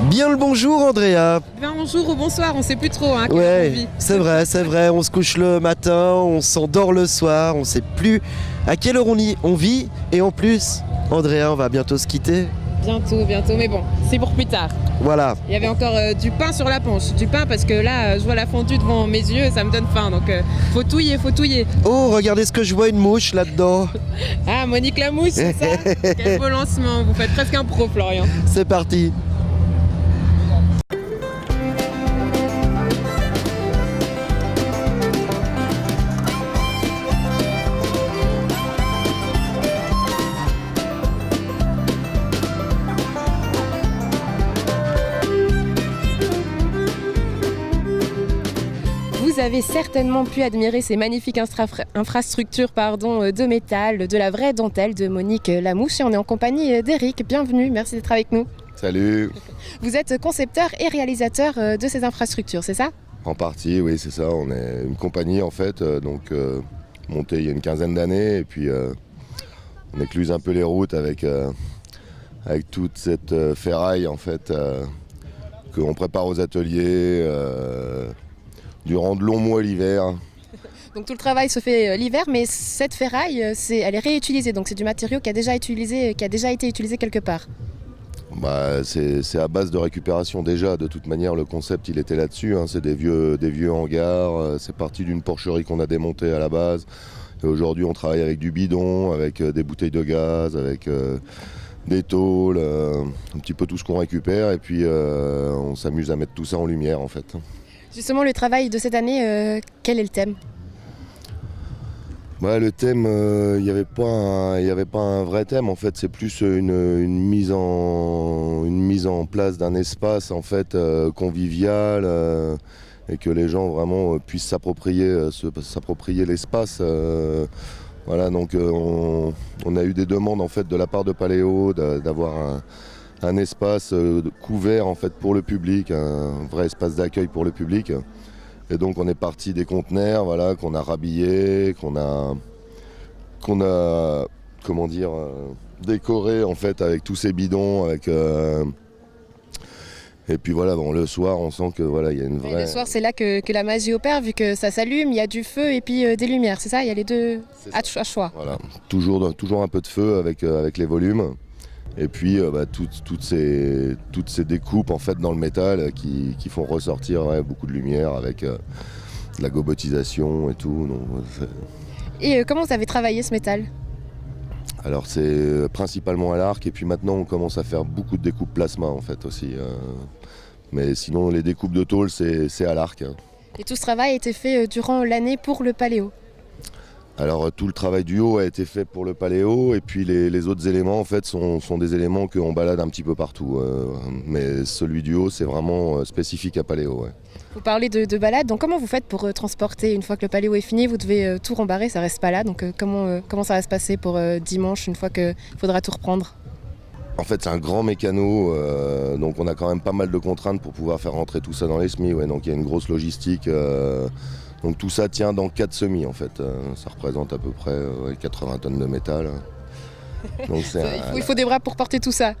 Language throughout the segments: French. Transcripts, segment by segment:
Bien le bonjour Andrea. Bonjour ou bonsoir, on sait plus trop hein, quelle heure on Ouais, vit. c'est vrai, on se couche le matin, on s'endort le soir, on sait plus à quelle heure on vit et en plus, Andrea, on va bientôt se quitter. Bientôt, mais bon, c'est pour plus tard. Voilà. Il y avait encore du pain sur la planche, du pain parce que là, je vois la fondue devant mes yeux, ça me donne faim, donc faut touiller. Oh, regardez ce que je vois, une mouche là-dedans. Ah, Monique Lamouche, c'est ça. Quel beau lancement, vous faites presque un pro, Florian. C'est parti. Vous avez certainement pu admirer ces magnifiques infrastructures de métal, de la vraie dentelle de Monique Lamouche et on est en compagnie d'Eric. Bienvenue, merci d'être avec nous. Salut. Vous êtes concepteur et réalisateur de ces infrastructures, c'est ça? En partie, oui, c'est ça. On est une compagnie en fait, montée il y a une quinzaine d'années et puis on écluse un peu les routes avec toute cette ferraille en fait qu'on prépare aux ateliers durant de longs mois l'hiver. Donc tout le travail se fait l'hiver, mais cette ferraille, elle est réutilisée, donc c'est du matériau qui a déjà été utilisé quelque part. Bah, c'est à base de récupération déjà, de toute manière le concept il était là-dessus, hein. C'est des vieux hangars, c'est parti d'une porcherie qu'on a démontée à la base. Et aujourd'hui on travaille avec du bidon, avec des bouteilles de gaz, avec des tôles, un petit peu tout ce qu'on récupère et puis on s'amuse à mettre tout ça en lumière en fait. Justement le travail de cette année, quel est le thème? Ouais, le thème, il n'y avait pas un vrai thème. En fait, c'est plus une mise en place d'un espace en fait convivial et que les gens vraiment puissent s'approprier l'espace. Voilà, donc on a eu des demandes en fait de la part de Paléo d'avoir un espace couvert en fait pour le public, un vrai espace d'accueil pour le public. Et donc on est parti des conteneurs, voilà, qu'on a rhabillés, qu'on a décoré en fait avec tous ces bidons, et puis voilà, bon, le soir on sent que voilà, il y a une vraie. Le soir c'est là que la magie opère, vu que ça s'allume, il y a du feu et puis des lumières, c'est ça? Il y a les deux à choix. Voilà, toujours un peu de feu avec les volumes. Et puis toutes ces découpes en fait dans le métal qui font ressortir beaucoup de lumière avec de la gobotisation et tout. Donc, et comment vous avez travaillé ce métal? alors c'est principalement à l'arc et puis maintenant on commence à faire beaucoup de découpes plasma en fait aussi. Mais sinon les découpes de tôle c'est à l'arc. Et tout ce travail a été fait durant l'année pour le Paléo? Alors tout le travail du haut a été fait pour le Paléo et puis les autres éléments en fait sont des éléments qu'on balade un petit peu partout. Mais celui du haut c'est vraiment spécifique à Paléo. Ouais. Vous parlez de balade, donc comment vous faites pour transporter une fois que le Paléo est fini? Vous devez tout rembarrer, ça reste pas là, donc comment ça va se passer pour dimanche une fois qu'il faudra tout reprendre? En fait c'est un grand mécano, donc on a quand même pas mal de contraintes pour pouvoir faire rentrer tout ça dans les semis. Ouais, donc il y a une grosse logistique. Donc tout ça tient dans 4 semis en fait, ça représente à peu près 80 tonnes de métal. Donc il faut des bras pour porter tout ça.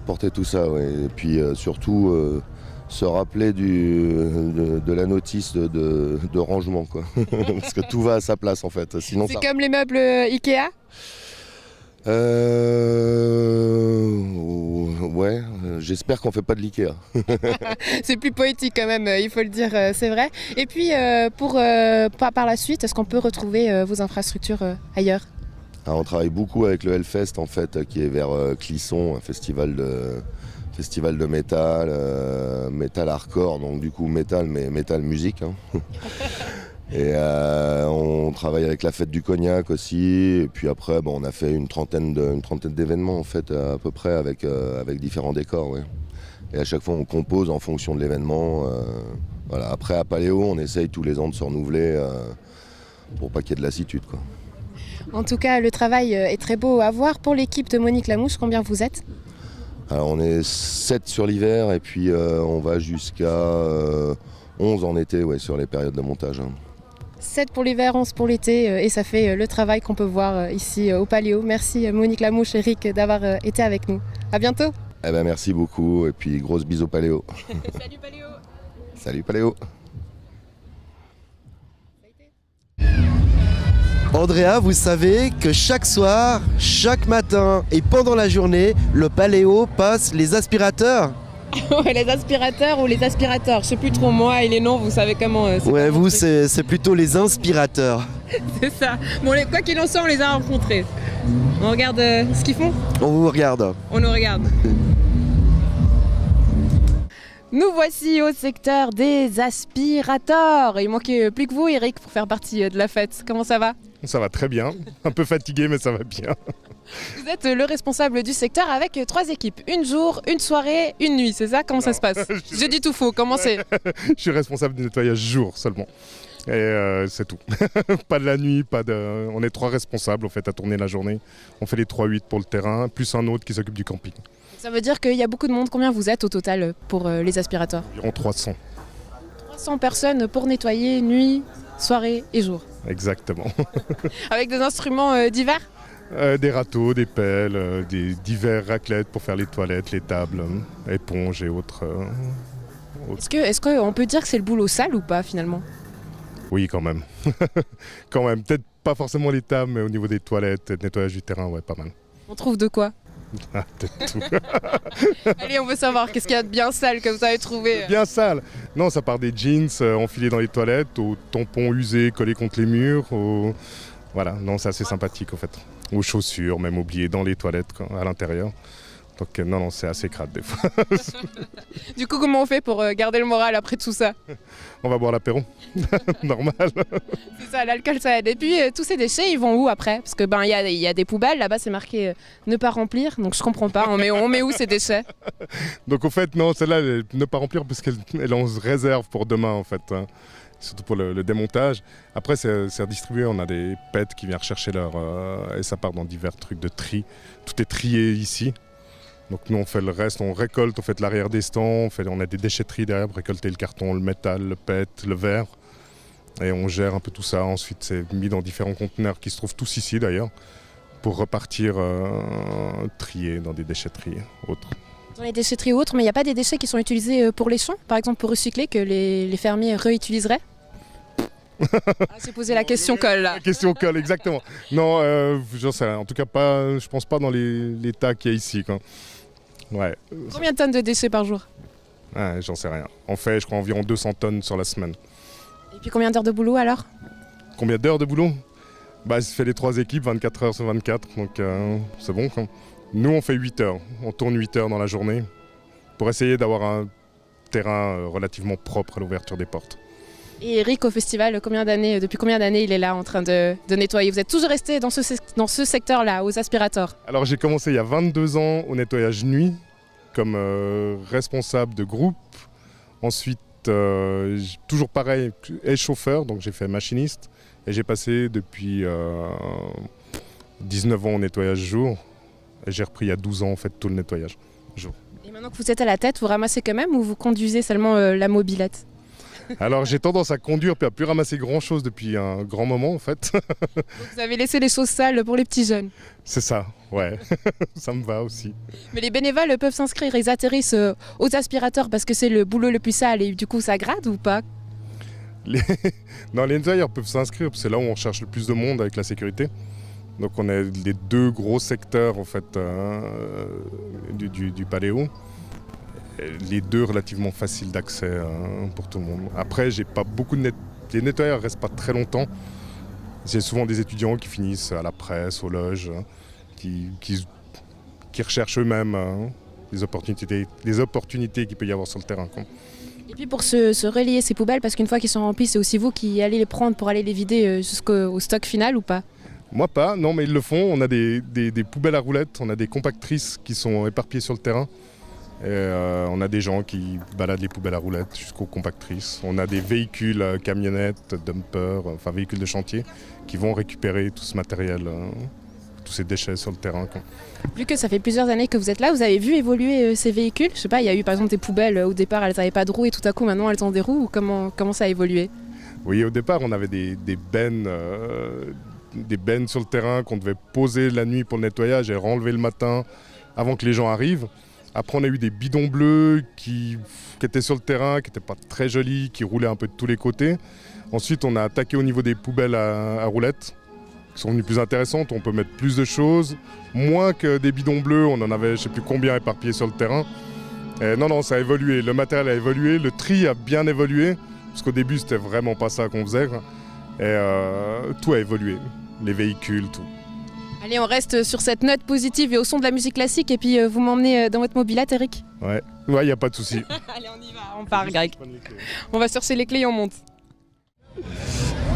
Porter tout ça, ouais. Et puis surtout se rappeler de la notice de rangement quoi. Parce que tout va à sa place en fait. Sinon, c'est comme les meubles Ikea? Ouais, j'espère qu'on fait pas de l'Ikea. C'est plus poétique quand même, il faut le dire, c'est vrai. Et puis par la suite, est-ce qu'on peut retrouver vos infrastructures ailleurs? Alors, on travaille beaucoup avec le Hellfest en fait, qui est vers Clisson, un festival de métal, métal hardcore, donc du coup métal mais métal musique. Hein. Et on travaille avec la fête du cognac aussi. Et puis après, on a fait une trentaine d'événements en fait à peu près avec différents décors. Ouais. Et à chaque fois, on compose en fonction de l'événement. Voilà. Après, à Paléo, on essaye tous les ans de se renouveler pour pas qu'il y ait de lassitude, quoi. En tout cas, le travail est très beau à voir. Pour l'équipe de Monique Lamouche, combien vous êtes? Alors, on est 7 sur l'hiver et puis on va jusqu'à 11 en été, ouais, sur les périodes de montage. Hein. 7 pour l'hiver, 11 pour l'été, et ça fait le travail qu'on peut voir ici au Paléo. Merci Monique Lamouche et Eric d'avoir été avec nous. À bientôt. Eh ben, merci beaucoup et puis grosse bisous Paléo. Salut Paléo. Salut Paléo. Andrea, vous savez que chaque soir, chaque matin et pendant la journée, le Paléo passe les aspirateurs. Ouais, les aspirateurs ou les aspirateurs, je sais plus trop moi et les noms, vous savez comment. Ouais, vous, c'est plutôt les inspirateurs. C'est ça. Bon, quoi qu'il en soit, on les a rencontrés. On regarde ce qu'ils font. On vous regarde. On nous regarde. Nous voici au secteur des aspirateurs. Il manquait plus que vous, Eric, pour faire partie de la fête. Comment ça va? Ça va très bien, un peu fatigué mais ça va bien. Vous êtes le responsable du secteur avec 3 équipes. Une jour, une soirée, une nuit, c'est ça? Comment ça se passe? J'ai dit tout faux, comment c'est? Je suis responsable du nettoyage jour seulement. Et c'est tout. Pas de la nuit, on est 3 responsables en fait à tourner la journée. On fait les 3-8 pour le terrain, plus un autre qui s'occupe du camping. Ça veut dire qu'il y a beaucoup de monde. Combien vous êtes au total pour les aspirateurs? Environ 300. 300 personnes pour nettoyer nuit, soirée et jour. Exactement. Avec des instruments divers? Des râteaux, des pelles, des divers raclettes pour faire les toilettes, les tables, éponges et autres. Est-ce qu'on peut dire que c'est le boulot sale ou pas finalement? Oui, quand même. Quand même. Peut-être pas forcément les tables, mais au niveau des toilettes, nettoyage du terrain, ouais, pas mal. On trouve de quoi? Ah, peut-être tout. Allez, on veut savoir, qu'est-ce qu'il y a de bien sale que vous avez trouvé? Bien sale. Non, ça part des jeans enfilés dans les toilettes, aux tampons usés collés contre les murs, voilà, non, c'est assez sympathique en fait. Aux chaussures, même oubliées dans les toilettes à l'intérieur. Donc non, c'est assez crade des fois. Du coup, comment on fait pour garder le moral après tout ça? On va boire l'apéro, normal. C'est ça, l'alcool ça aide. Et puis tous ces déchets, ils vont où après? Parce que il y a des poubelles, là-bas c'est marqué ne pas remplir, donc je comprends pas. On met où ces déchets? Donc au fait, non, celle-là, ne pas remplir parce qu'elle est en réserve pour demain en fait. Hein. Surtout pour le démontage. Après, c'est redistribué. On a des pets qui viennent rechercher et ça part dans divers trucs de tri. Tout est trié ici. Donc nous, on fait le reste, on récolte, on fait l'arrière des stands, on a des déchetteries derrière pour récolter le carton, le métal, le PET, le verre. Et on gère un peu tout ça. Ensuite, c'est mis dans différents conteneurs qui se trouvent tous ici d'ailleurs, pour repartir trier dans des déchetteries autres. Dans les déchetteries ou autres, mais il n'y a pas des déchets qui sont utilisés pour les champs, par exemple pour recycler, que les fermiers réutiliseraient? J'ai posé la question colle là. La question colle, exactement. Non, j'en sais rien. En tout cas, pas, je pense pas dans les tas qu'il y a ici, quoi. Ouais. Combien de tonnes de déchets par jour? Ouais, j'en sais rien. On fait, je crois, environ 200 tonnes sur la semaine. Et puis combien d'heures de boulot alors? Combien d'heures de boulot? Bah, ça fait les 3 équipes, 24 heures sur 24, donc c'est bon, quoi. Nous, on fait 8 heures. On tourne 8 heures dans la journée pour essayer d'avoir un terrain relativement propre à l'ouverture des portes. Et Eric, au festival, depuis combien d'années il est là en train de nettoyer? Vous êtes toujours resté dans ce secteur-là, aux aspirateurs? Alors j'ai commencé il y a 22 ans au nettoyage nuit, comme responsable de groupe. Ensuite, toujours pareil, chauffeur, donc j'ai fait machiniste. Et j'ai passé depuis 19 ans au nettoyage jour. Et j'ai repris il y a 12 ans en fait tout le nettoyage jour. Et maintenant que vous êtes à la tête, vous ramassez quand même ou vous conduisez seulement la mobilette? Alors j'ai tendance à conduire puis à plus ramasser grand chose depuis un grand moment en fait. Donc vous avez laissé les choses sales pour les petits jeunes? C'est ça, ouais, ça me va aussi. Mais les bénévoles peuvent s'inscrire, ils atterrissent aux aspirateurs parce que c'est le boulot le plus sale et du coup ça grade ou pas? Non, les nettoyeurs peuvent s'inscrire, c'est là où on cherche le plus de monde avec la sécurité. Donc on a les 2 gros secteurs en fait du Paléo. Les 2 relativement faciles d'accès pour tout le monde. Après, j'ai pas beaucoup de les nettoyeurs restent pas très longtemps. C'est souvent des étudiants qui finissent à la presse, aux loges, qui recherchent eux-mêmes les opportunités qu'il peut y avoir sur le terrain, quoi. Et puis pour se relier ces poubelles, parce qu'une fois qu'ils sont remplis, c'est aussi vous qui allez les prendre pour aller les vider jusqu'au stock final ou pas? Moi pas, non mais ils le font. On a des poubelles à roulettes, on a des compactrices qui sont éparpillées sur le terrain. Et on a des gens qui baladent les poubelles à roulettes jusqu'aux compactrices. On a des véhicules, camionnettes, dumpers, enfin véhicules de chantier qui vont récupérer tout ce matériel, tous ces déchets sur le terrain, quoi. Vu que ça fait plusieurs années que vous êtes là, vous avez vu évoluer ces véhicules? Je sais pas, il y a eu par exemple des poubelles, au départ elles n'avaient pas de roues et tout à coup maintenant elles ont des roues, ou comment ça a évolué? Oui, au départ on avait des bennes sur le terrain qu'on devait poser la nuit pour le nettoyage et renlever le matin avant que les gens arrivent. Après, on a eu des bidons bleus qui étaient sur le terrain, qui n'étaient pas très jolis, qui roulaient un peu de tous les côtés. Ensuite, on a attaqué au niveau des poubelles à roulettes, qui sont venues plus intéressantes. On peut mettre plus de choses, moins que des bidons bleus. On en avait je ne sais plus combien éparpillés sur le terrain. Et non, ça a évolué. Le matériel a évolué, le tri a bien évolué, parce qu'au début, c'était vraiment pas ça qu'on faisait. Et tout a évolué, les véhicules, tout. Allez, on reste sur cette note positive et au son de la musique classique et puis vous m'emmenez dans votre mobilette, Eric. Ouais, il n'y a pas de souci. Allez, on y va, on part, Greg. On va chercher les clés et on monte.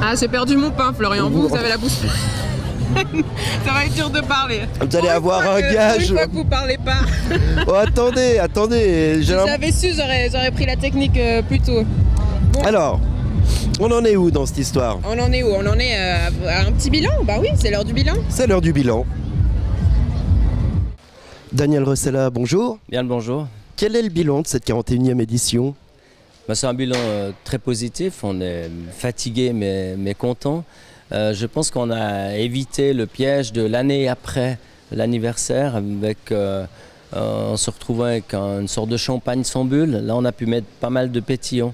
Ah, j'ai perdu mon pain, Florian. Vous avez la bouche. Ça va être dur de parler. Vous allez avoir un gage. Une fois que vous parlez pas. Oh, attendez. Si j'avais su, j'aurais pris la technique plus tôt. Bon. Alors, on en est où dans cette histoire? On en est où? On en est à un petit bilan. Bah oui, c'est l'heure du bilan. C'est l'heure du bilan. Daniel Rossella, bonjour. Bien le bonjour. Quel est le bilan de cette 41e édition? C'est un bilan très positif. On est fatigué mais content. Je pense qu'on a évité le piège de l'année après l'anniversaire en se retrouvant avec une sorte de champagne sans bulle. Là, on a pu mettre pas mal de pétillants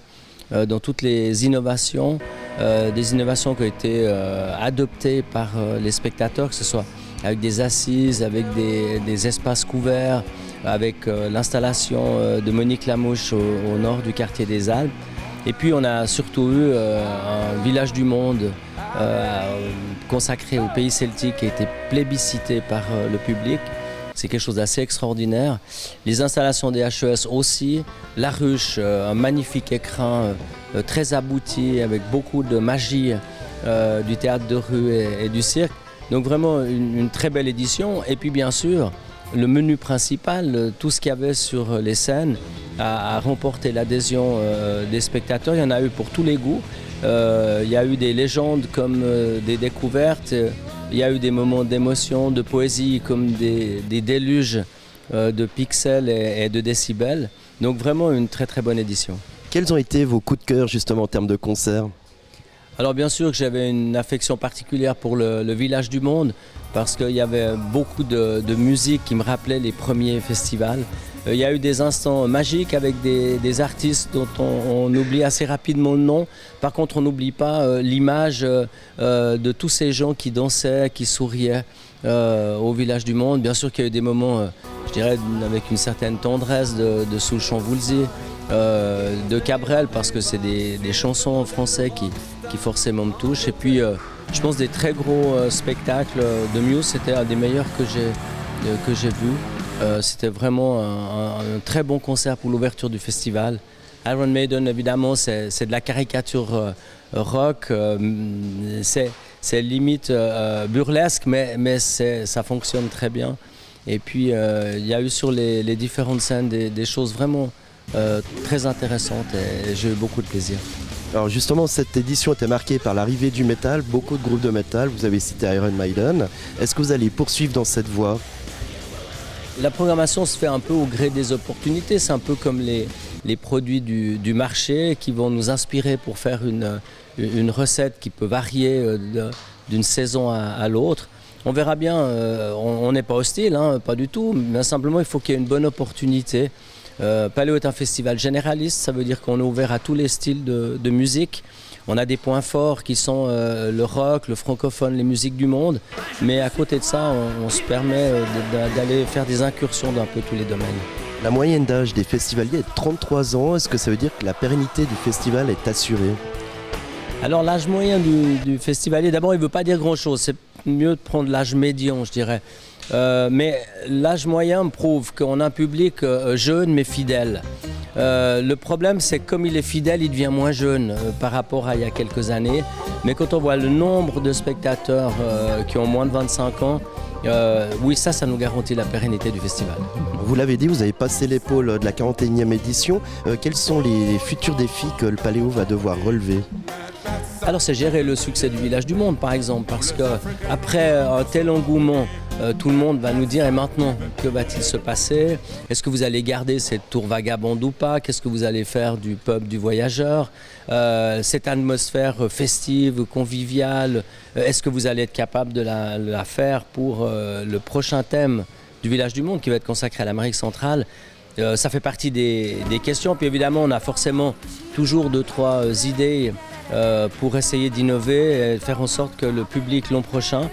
dans toutes les innovations, des innovations qui ont été adoptées par les spectateurs, que ce soit avec des assises, avec des espaces couverts, avec l'installation de Monique Lamouche au nord du quartier des Alpes. Et puis on a surtout eu un village du monde consacré au pays celtique qui a été plébiscité par le public. C'est quelque chose d'assez extraordinaire. Les installations des HES aussi. La ruche, un magnifique écrin très abouti avec beaucoup de magie du théâtre de rue et du cirque. Donc vraiment une très belle édition. Et puis bien sûr, le menu principal, tout ce qu'il y avait sur les scènes a remporté l'adhésion des spectateurs. Il y en a eu pour tous les goûts. Il y a eu des légendes comme des découvertes. Il y a eu des moments d'émotion, de poésie comme des déluges de pixels et de décibels. Donc vraiment une très très bonne édition. Quels ont été vos coups de cœur justement en termes de concerts? Alors bien sûr que j'avais une affection particulière pour le Village du Monde parce qu'il y avait beaucoup de musique qui me rappelait les premiers festivals. Il y a eu des instants magiques avec des artistes dont on oublie assez rapidement le nom. Par contre, on n'oublie pas l'image de tous ces gens qui dansaient, qui souriaient au Village du Monde. Bien sûr qu'il y a eu des moments, je dirais, avec une certaine tendresse de Souchon-Woolsey, de Cabrel, parce que c'est des chansons en français qui forcément me touchent. Et puis, je pense des très gros spectacles de Muse, c'était un des meilleurs que j'ai vu. C'était vraiment un très bon concert pour l'ouverture du festival. Iron Maiden, évidemment, c'est de la caricature rock. C'est limite burlesque, mais ça fonctionne très bien. Et puis, il y a eu sur les différentes scènes des choses vraiment très intéressantes et j'ai eu beaucoup de plaisir. Alors justement, cette édition était marquée par l'arrivée du métal, beaucoup de groupes de métal, vous avez cité Iron Maiden. Est-ce que vous allez poursuivre dans cette voie? La programmation se fait un peu au gré des opportunités, c'est un peu comme les produits du marché qui vont nous inspirer pour faire une recette qui peut varier d'une saison à l'autre. On verra bien, on n'est pas hostile, hein, pas du tout, mais simplement il faut qu'il y ait une bonne opportunité. Paléo est un festival généraliste, ça veut dire qu'on est ouvert à tous les styles de musique. On a des points forts qui sont le rock, le francophone, les musiques du monde. Mais à côté de ça, on se permet d'aller faire des incursions dans un peu tous les domaines. La moyenne d'âge des festivaliers est de 33 ans. Est-ce que ça veut dire que la pérennité du festival est assurée? Alors l'âge moyen du festivalier, d'abord il ne veut pas dire grand-chose. C'est mieux de prendre l'âge médian, je dirais. Mais l'âge moyen prouve qu'on a un public jeune mais fidèle. Le problème, c'est que comme il est fidèle, il devient moins jeune par rapport à il y a quelques années. Mais quand on voit le nombre de spectateurs qui ont moins de 25 ans, oui, ça nous garantit la pérennité du festival. Vous l'avez dit, vous avez passé l'épaule de la 41e édition. Quels sont les futurs défis que le Paléo va devoir relever? Alors c'est gérer le succès du Village du Monde par exemple, parce qu'après un tel engouement, tout le monde va nous dire et maintenant, que va-t-il se passer? Est-ce que vous allez garder cette tour vagabonde ou pas? Qu'est-ce que vous allez faire du pub du voyageur? Cette atmosphère festive, conviviale, est-ce que vous allez être capable de la faire pour le prochain thème du Village du Monde qui va être consacré à l'Amérique centrale? Ça fait partie des questions. Puis évidemment, on a forcément toujours 2-3 idées pour essayer d'innover et faire en sorte que le public l'an prochain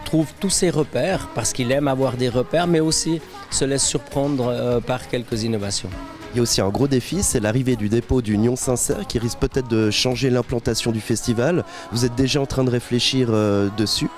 trouve tous ses repères, parce qu'il aime avoir des repères, mais aussi se laisse surprendre par quelques innovations. Il y a aussi un gros défi, c'est l'arrivée du dépôt du Nyon Sincère qui risque peut-être de changer l'implantation du festival. Vous êtes déjà en train de réfléchir dessus?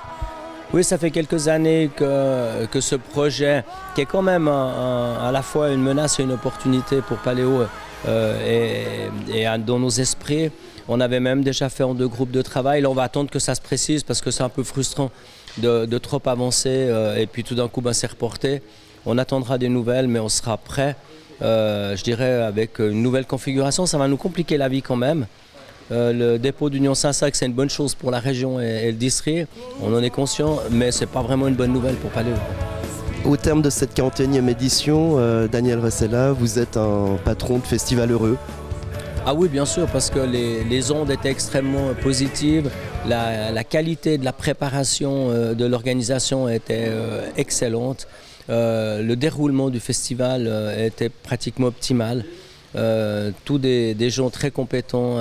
Oui, ça fait quelques années que ce projet, qui est quand même à la fois une menace et une opportunité pour Paléo, est dans nos esprits. On avait même déjà fait en 2 groupes de travail. Là, on va attendre que ça se précise parce que c'est un peu frustrant de trop avancer et puis tout d'un coup, c'est reporté. On attendra des nouvelles, mais on sera prêt, je dirais, avec une nouvelle configuration. Ça va nous compliquer la vie quand même. Le dépôt d'Union Saint-Sac, c'est une bonne chose pour la région et le district. On en est conscient, mais ce n'est pas vraiment une bonne nouvelle pour Paléo. Au terme de cette 41e édition, Daniel Ressella, vous êtes un patron de festival heureux. Ah oui, bien sûr, parce que les ondes étaient extrêmement positives. La qualité de la préparation de l'organisation était excellente. Le déroulement du festival était pratiquement optimal. Tous des gens très compétents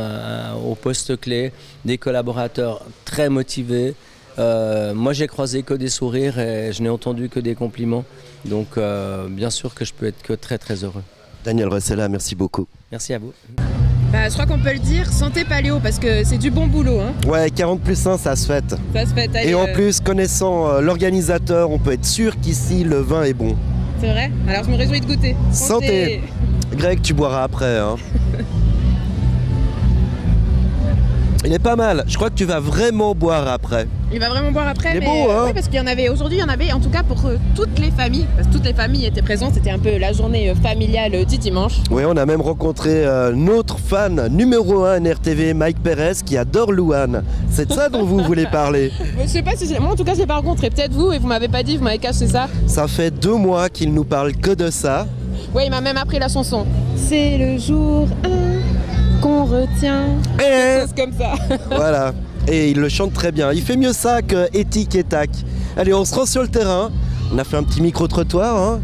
au poste clé, des collaborateurs très motivés. Moi, j'ai croisé que des sourires et je n'ai entendu que des compliments. Donc, bien sûr que je peux être que très, très heureux. Daniel Ressella, merci beaucoup. Merci à vous. Je crois qu'on peut le dire, santé Paléo, parce que c'est du bon boulot. Hein. Ouais, 40+1, ça se fête. Ça se fait. Allez, Et en plus, connaissant l'organisateur, on peut être sûr qu'ici, le vin est bon. C'est vrai? Alors je me réjouis de goûter. Santé. Greg, tu boiras après. Hein. Il est pas mal. Je crois que tu vas vraiment boire après. Il va vraiment boire après. Il est beau, hein? Oui, parce qu'il y en avait aujourd'hui, il y en avait en tout cas pour toutes les familles. Parce que toutes les familles étaient présentes. C'était un peu la journée familiale du dimanche. Oui, on a même rencontré notre fan numéro 1 NRTV, Mike Perez, qui adore Louane. C'est de ça dont vous voulez parler. Je sais pas si moi en tout cas je l'ai pas rencontré. Peut-être vous, et vous m'avez pas dit, vous m'avez caché ça. Ça fait 2 mois qu'il nous parle que de ça. Ouais, il m'a même appris la chanson. C'est le jour 1 qu'on retient. Quelque chose comme ça. Voilà. Et il le chante très bien. Il fait mieux ça que Éthique et Tac. Allez, on se rend sur le terrain. On a fait un petit micro-trottoir. Hein.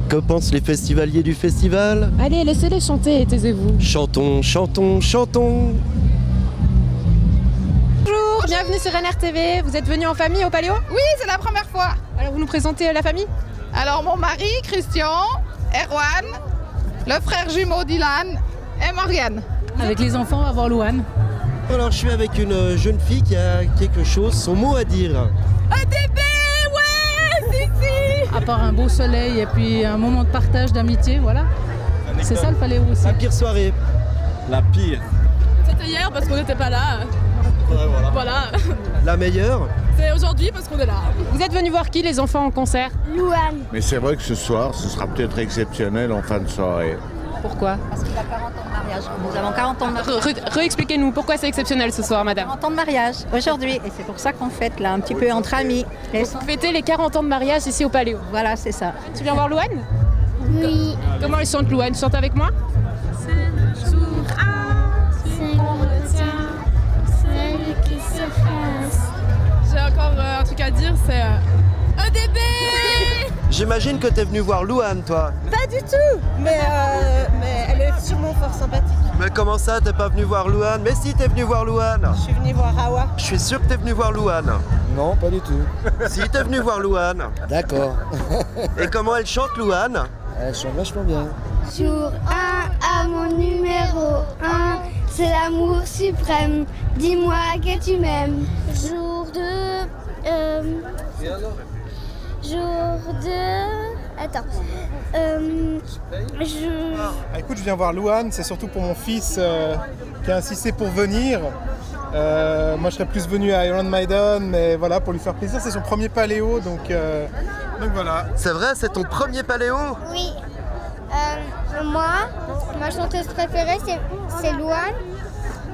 Que pensent les festivaliers du festival? Allez, laissez-les chanter et taisez-vous. Chantons, chantons, chantons. Bonjour, bienvenue sur NRTV. Vous êtes venus en famille au Paléo? Oui, c'est la première fois. Alors vous nous présentez la famille? Alors mon mari, Christian, Erwan, le frère jumeau Dylan et Morgane. Avec les enfants, on va voir Louane. Alors je suis avec une jeune fille qui a quelque chose, son mot à dire. Un bébé, ouais, si. À part un beau soleil et puis un moment de partage, d'amitié, voilà. C'est ça le Paléo aussi. La pire soirée. La pire. C'était hier parce qu'on n'était pas là. Ouais, Voilà. La meilleure. C'est aujourd'hui parce qu'on est là. Vous êtes venus voir qui les enfants en concert? Louane. Mais c'est vrai que ce soir, ce sera peut-être exceptionnel en fin de soirée. Pourquoi? Parce qu'il a 40 ans de mariage. Nous avons 40 ans de mariage. Réexpliquez-nous, pourquoi c'est exceptionnel ce soir, madame? 40 ans de mariage aujourd'hui. Et c'est pour ça qu'on fête là, un petit peu entre amis. Vous fêtez les 40 ans de mariage ici au Paléo. Voilà, c'est ça. Tu viens voir Louane? Oui. Comment elle chante Louane? Chante avec moi? C'est le jour c'est le tien, celui qui se fasse. J'ai encore un truc à dire, c'est un bébé. J'imagine que t'es venu voir Louane, toi. Pas du tout, mais elle est sûrement fort sympathique. Mais comment ça, t'es pas venu voir Louane? Mais si, t'es venu voir Louane. Je suis venue voir Hawa. Je suis sûr que t'es venu voir Louane. Non, pas du tout. Si, t'es venu voir Louane. D'accord. Et comment elle chante, Louane? Elle chante vachement bien. Jour 1 à mon numéro 1, c'est l'amour suprême. Dis-moi que tu m'aimes. Jour 2, jour 2. Attends. Écoute, je viens voir Louane, c'est surtout pour mon fils qui a insisté pour venir. Moi, je serais plus venu à Iron Maiden, mais voilà, pour lui faire plaisir. C'est son premier Paléo, donc voilà. C'est vrai, c'est ton premier Paléo? Oui. Moi, ma chanteuse préférée, c'est Louane.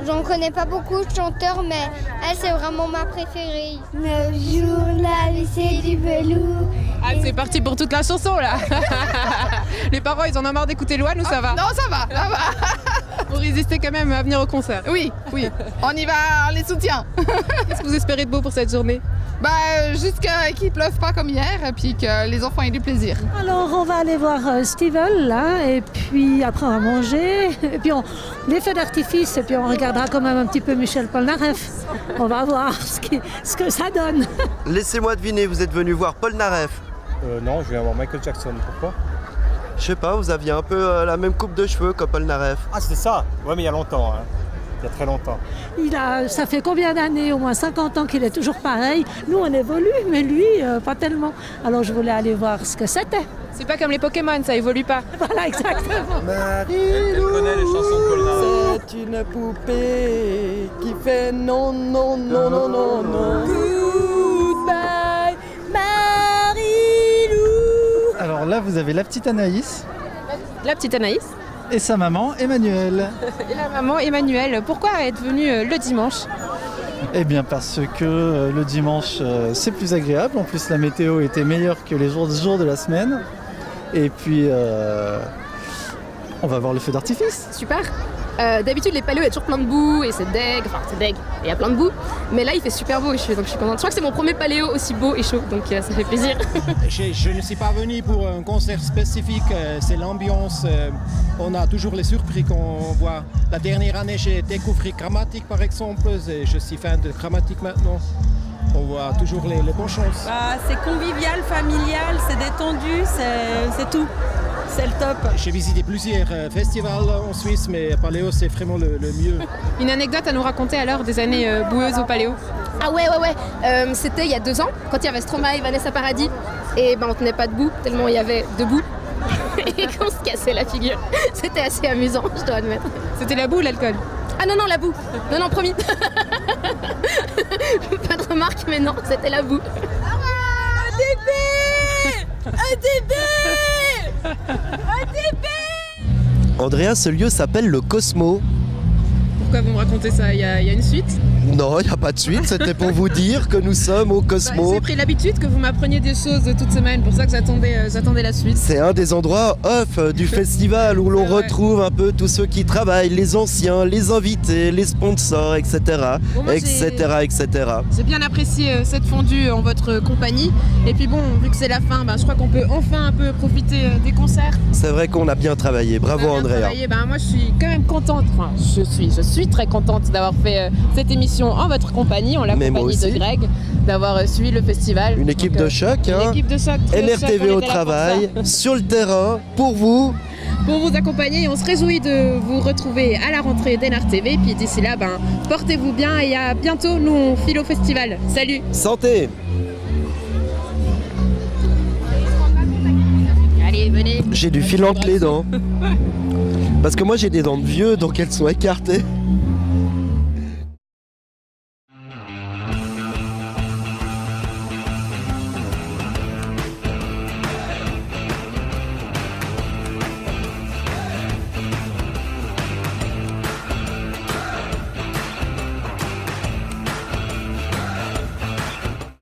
J'en connais pas beaucoup de chanteurs, mais elle, c'est vraiment ma préférée. 9 jours, la vie, c'est du velours. Ah, c'est parti pour toute la chanson, là. Les parents, ils en ont marre d'écouter Louane ou ça va? Non, ça va. Vous résistez quand même à venir au concert? Oui, on y va, on les soutient. Qu'est-ce que vous espérez de beau pour cette journée? Jusqu'à qu'il pleuve pas comme hier et puis que les enfants aient du plaisir. Alors on va aller voir Steven là et puis après on va manger et puis les feux d'artifice et puis on regardera quand même un petit peu Michel Polnareff. On va voir ce que ça donne. Laissez-moi deviner, vous êtes venu voir Polnareff? Non, je viens voir Michael Jackson. Pourquoi? Je sais pas, vous aviez un peu la même coupe de cheveux que Polnareff. Ah, c'était ça? Ouais, mais il y a longtemps. Hein. Il y a très longtemps. Ça fait combien d'années? Au moins 50 ans qu'il est toujours pareil. Nous, on évolue, mais lui, pas tellement. Alors, je voulais aller voir ce que c'était. C'est pas comme les Pokémon, ça évolue pas. Voilà, exactement. Elle connaît les chansons de Polnareff. C'est une poupée qui fait non, non, non, non, non, non. Goodbye, Marilou. Alors là, vous avez la petite Anaïs. La petite Anaïs. Et sa maman, Emmanuelle. Et la maman, Emmanuelle. Pourquoi être venue le dimanche? Eh bien parce que le dimanche, c'est plus agréable. En plus, la météo était meilleure que les jours de la semaine. Et puis, on va voir le feu d'artifice. Super. D'habitude, les paléos, il y a toujours plein de boue et c'est deg. Enfin, c'est deg. Il y a plein de boue. Mais là, il fait super beau donc je suis contente. Je crois que c'est mon premier paléo aussi beau et chaud, donc ça fait plaisir. Je ne suis pas venu pour un concert spécifique. C'est l'ambiance. On a toujours les surprises qu'on voit. La dernière année, j'ai découvert Chromatique, par exemple. Et je suis fan de Chromatique maintenant. On voit toujours les bonnes choses. C'est convivial, familial, c'est détendu, c'est tout. C'est le top. J'ai visité plusieurs festivals en Suisse, mais Paléo, c'est vraiment le mieux. Une anecdote à nous raconter alors des années boueuses au Paléo? Ah ouais. C'était il y a 2 ans, quand il y avait Stromae et Vanessa Paradis. Et on tenait pas debout, tellement il y avait debout. Et qu'on se cassait la figure. C'était assez amusant, je dois admettre. C'était la boue ou l'alcool? Ah non, la boue. Non, promis. Pas de remarque, mais non, c'était la boue. Andrea, ce lieu s'appelle le Cosmo. Pourquoi vous me racontez ça? Il y a une suite? Non, il n'y a pas de suite, c'était pour vous dire que nous sommes au Cosmo. J'ai pris l'habitude que vous m'appreniez des choses toute semaine, pour ça que j'attendais la suite. C'est un des endroits off du festival où l'on retrouve un peu tous ceux qui travaillent, les anciens, les invités, les sponsors, etc. etc. J'ai bien apprécié cette fondue en votre compagnie. Et puis bon, vu que c'est la fin, je crois qu'on peut enfin un peu profiter des concerts. C'est vrai qu'on a bien travaillé, bravo Andrea. Moi je suis quand même contente, je suis très contente d'avoir fait cette émission en votre compagnie, en la compagnie de Greg, d'avoir suivi le festival. Une équipe de choc, une équipe de choc, LRTV au travail, sur le terrain, pour vous accompagner, et on se réjouit de vous retrouver à la rentrée d'NRTV. Puis d'ici là, portez-vous bien et à bientôt. Nous on file au festival. Salut. Santé. Allez, venez. J'ai du fil entre les dents. Parce que moi j'ai des dents de vieux, donc elles sont écartées.